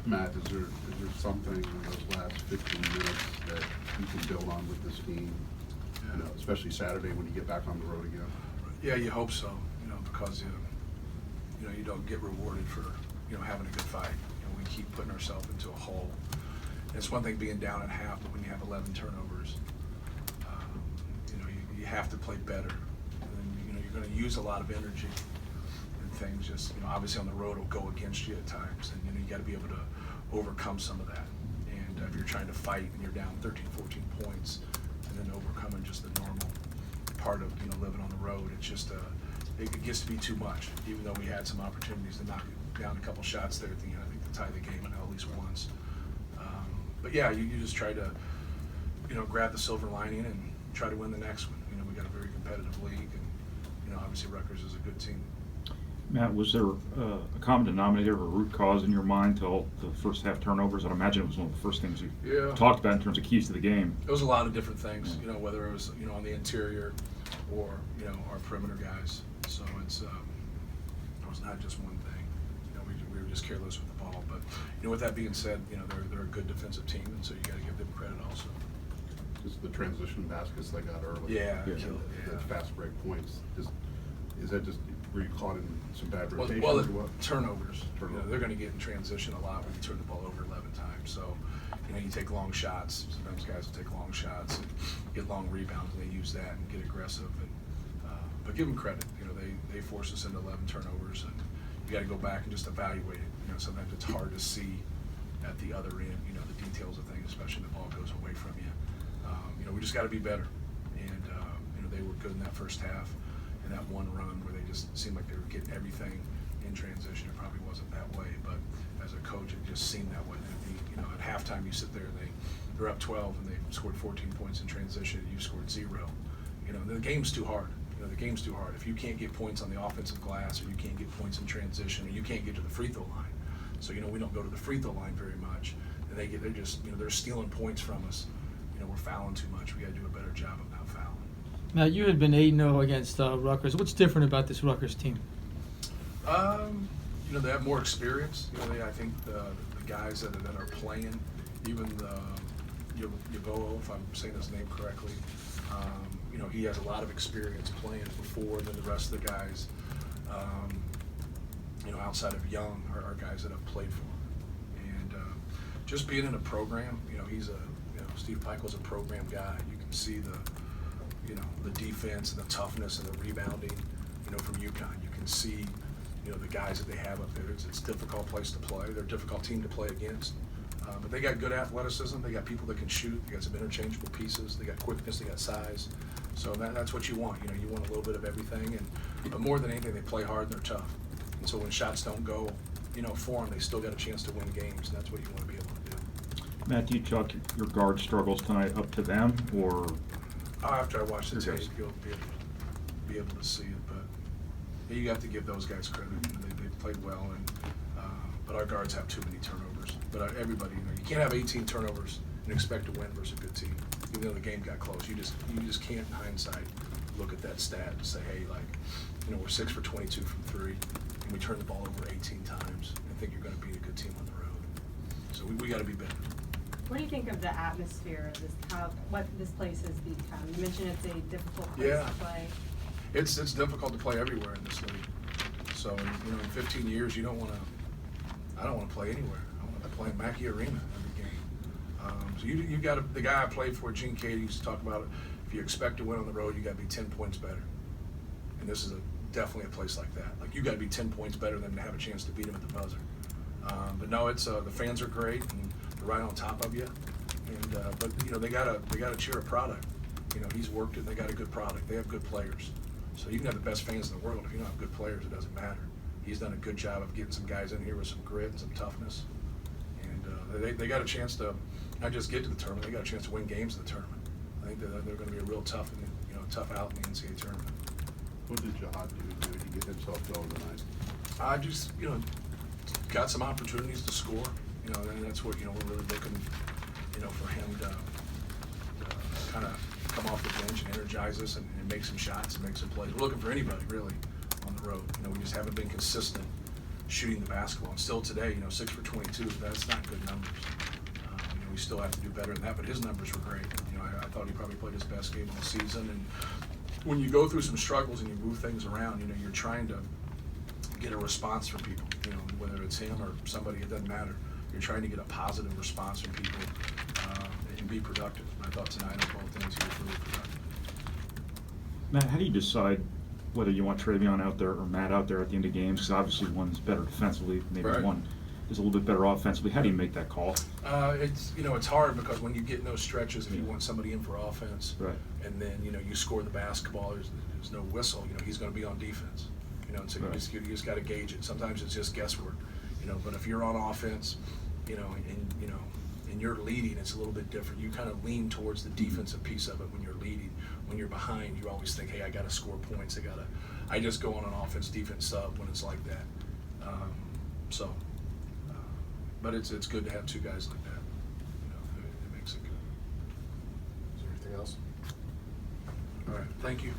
Matt, is there something in those last 15 minutes that you can build on with this team, especially Saturday when you get back on the road again? Yeah, you hope so, because you don't get rewarded for, having a good fight. We keep putting ourselves into a hole. And it's one thing being down at half, but when you have 11 turnovers, you have to play better. And you're going to use a lot of energy, and things just, obviously on the road will go against you at times, and you got to be able to overcome some of that. And if you're trying to fight and you're down 13, 14 points, and then overcoming just the normal part of living on the road, it's just it gets to be too much. Even though we had some opportunities to knock down a couple shots there at the end, I think to tie the game at least once. But yeah, you just try to grab the silver lining and try to win the next one. We got a very competitive league, and obviously Rutgers is a good team. Matt, was there a common denominator or a root cause in your mind to all the first half turnovers? I'd imagine it was one of the first things you talked about in terms of keys to the game. It was a lot of different things, whether it was on the interior or our perimeter guys. So it was not just one thing. We were just careless with the ball. But with that being said, they're a good defensive team, and so you got to give them credit also. Just the transition baskets they got early. Yeah. The fast break points. Is that just were you caught in some bad rotations? Well, turnovers. They're going to get in transition a lot when you turn the ball over 11 times. So, you take long shots. Sometimes guys will take long shots and get long rebounds, and they use that and get aggressive. And but give them credit. They force us into 11 turnovers, and you got to go back and just evaluate it. Sometimes it's hard to see at the other end. The details of things, especially when the ball goes away from you. We just got to be better. And they were good in that first half. And that one run where they just seemed like they were getting everything in transition. It probably wasn't that way, but as a coach, it just seemed that way. At halftime, you sit there and they're up 12 and they scored 14 points in transition, and you scored 0. The game's too hard. The game's too hard. If you can't get points on the offensive glass, or you can't get points in transition, or you can't get to the free throw line. So we don't go to the free throw line very much, and they're just they're stealing points from us. We're fouling too much. We got to do a better job of not fouling. Now, you had been 8-0 against Rutgers. What's different about this Rutgers team? They have more experience. I think the guys that are playing, even Yeboah, if I'm saying his name correctly, he has a lot of experience playing before than the rest of the guys. Outside of Young are guys that have played for him. And just being in a program, Steve Pikiell's a program guy. You can see the defense and the toughness and the rebounding, from UConn. You can see, the guys that they have up there. It's a difficult place to play. They're a difficult team to play against. But they got good athleticism. They got people that can shoot. They got some interchangeable pieces. They got quickness. They got size. So that's what you want. You want a little bit of everything. But more than anything, they play hard and they're tough. And so when shots don't go, for them, they still got a chance to win games. And that's what you want to be able to do. Matt, do you chalk your guard struggles tonight up to them, or? After I watch the tape, you'll be able to see it. But you have to give those guys credit. They played well, but our guards have too many turnovers. But everybody, you can't have 18 turnovers and expect to win versus a good team. Even though the game got close, you just can't in hindsight look at that stat and say, hey, we're 6 for 22 from 3, and we turn the ball over 18 times and think you're going to beat a good team on the road. So we got to be better. What do you think of the atmosphere of what this place has become? You mentioned it's a difficult place to play. It's difficult to play everywhere in this league. So in 15 years, I don't want to play anywhere. I want to play in Mackey Arena every game. So you got the guy I played for, Gene Cady, used to talk about it. If you expect to win on the road, you got to be 10 points better. And this is definitely a place like that. You got to be 10 points better than to have a chance to beat them at the buzzer. But no, it's the fans are great. And right on top of you, and but they gotta cheer a product. He's worked it. They got a good product. They have good players. So you can have the best fans in the world if you don't have good players. It doesn't matter. He's done a good job of getting some guys in here with some grit and some toughness, and they got a chance to not just get to the tournament. They got a chance to win games in the tournament. I think they're going to be a real tough out in the NCAA tournament. What did Jihad do to get himself going tonight? I just got some opportunities to score. And that's what we're really looking, for him to kind of come off the bench and energize us and make some shots and make some plays. We're looking for anybody really on the road. We just haven't been consistent shooting the basketball. And still today, 6 for 22, that's not good numbers. We still have to do better than that, but his numbers were great. I thought he probably played his best game of the season. And when you go through some struggles and you move things around, you're trying to get a response from people, whether it's him or somebody, it doesn't matter. You're trying to get a positive response from people and be productive. And I thought tonight on both ends he was really productive. Matt, how do you decide whether you want Travion out there or Matt out there at the end of games? Because obviously one's better defensively, maybe Right. one is a little bit better offensively. How do you make that call? It's hard because when you get in those stretches, if you want somebody in for offense, Right. and then you score the basketball, there's no whistle. He's going to be on defense. And so Right. you just got to gauge it. Sometimes it's just guesswork. But if you're on offense, and you're leading, it's a little bit different. You kind of lean towards the defensive piece of it when you're leading. When you're behind, you always think, hey, I got to score points. I just go on an offense defense sub when it's like that. But it's good to have two guys like that. It makes it good. Is there anything else? All right, thank you.